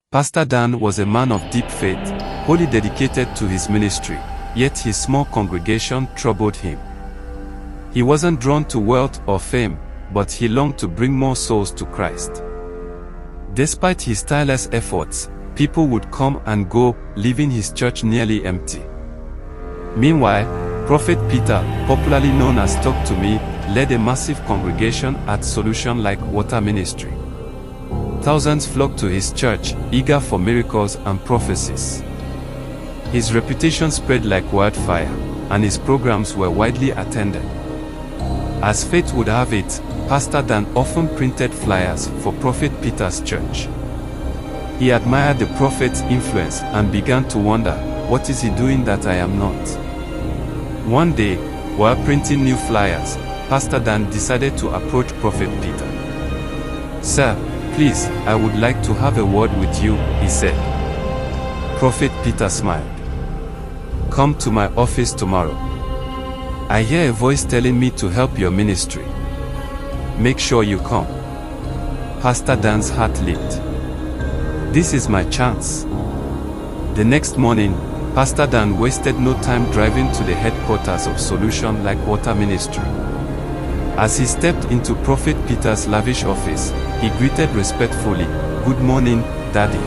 Pastor Dan was a man of deep faith, wholly dedicated to his ministry, yet his small congregation troubled him. He wasn't drawn to wealth or fame, but he longed to bring more souls to Christ. Despite his tireless efforts, people would come and go, leaving his church nearly empty. Meanwhile, Prophet Peter, popularly known as Talk to Me, led a massive congregation at Solution Like Water Ministry. Thousands flocked to his church, eager for miracles and prophecies. His reputation spread like wildfire, and his programs were widely attended. As fate would have it, Pastor Dan often printed flyers for Prophet Peter's church. He admired the prophet's influence and began to wonder, what is he doing that I am not? One day, while printing new flyers, Pastor Dan decided to approach Prophet Peter. "Sir, please, I would like to have a word with you," he said. Prophet Peter smiled. "Come to my office tomorrow. I hear a voice telling me to help your ministry. Make sure you come." Pastor Dan's heart leaped. This is my chance. The next morning, Pastor Dan wasted no time driving to the headquarters of Solution Like Water Ministry. As he stepped into Prophet Peter's lavish office, he greeted respectfully, "Good morning, Daddy."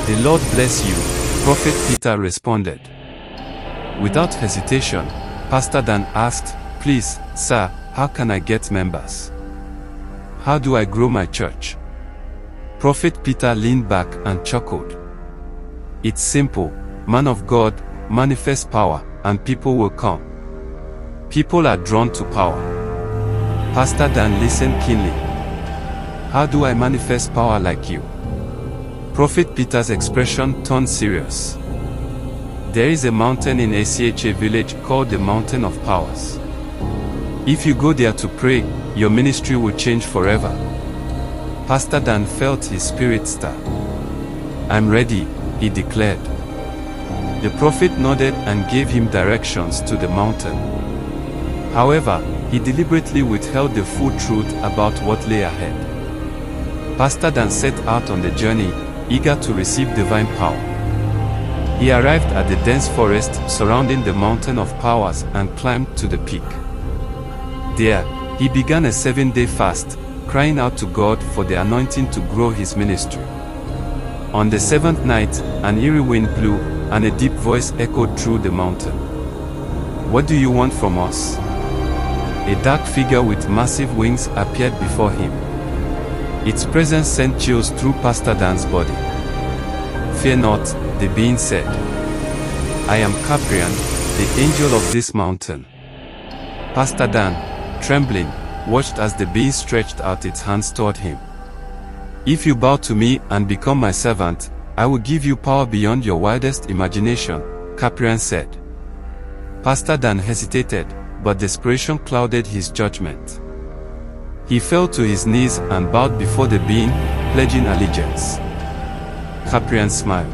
"The Lord bless you," Prophet Peter responded. Without hesitation, Pastor Dan asked, "Please, sir, how can I get members? How do I grow my church?" Prophet Peter leaned back and chuckled. "It's simple, man of God, manifest power, and people will come. People are drawn to power." Pastor Dan listened keenly. "How do I manifest power like you?" Prophet Peter's expression turned serious. "There is a mountain in ACHA village called the Mountain of Powers. If you go there to pray, your ministry will change forever." Pastor Dan felt his spirit stir. "I'm ready," he declared. The prophet nodded and gave him directions to the mountain. However, he deliberately withheld the full truth about what lay ahead. Pastor Dan set out on the journey, eager to receive divine power. He arrived at the dense forest surrounding the Mountain of Powers and climbed to the peak. There, he began a 7-day fast, crying out to God for the anointing to grow his ministry. On the 7th night, an eerie wind blew, and a deep voice echoed through the mountain. "What do you want from us?" A dark figure with massive wings appeared before him. Its presence sent chills through Pastor Dan's body. "Fear not," the being said. "I am Caprian, the angel of this mountain." Pastor Dan, trembling, watched as the being stretched out its hands toward him. "If you bow to me and become my servant, I will give you power beyond your wildest imagination," Caprian said. Pastor Dan hesitated, but desperation clouded his judgment. He fell to his knees and bowed before the being, pledging allegiance. Caprian smiled.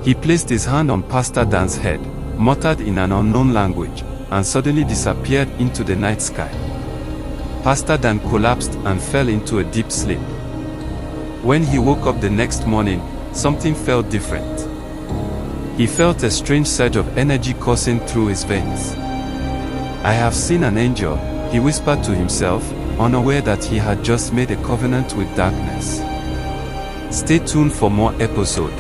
He placed his hand on Pastor Dan's head, muttered in an unknown language, and suddenly disappeared into the night sky. Pastor Dan collapsed and fell into a deep sleep. When he woke up the next morning, something felt different. He felt a strange surge of energy coursing through his veins. "I have seen an angel," he whispered to himself, unaware that he had just made a covenant with darkness. Stay tuned for more episodes.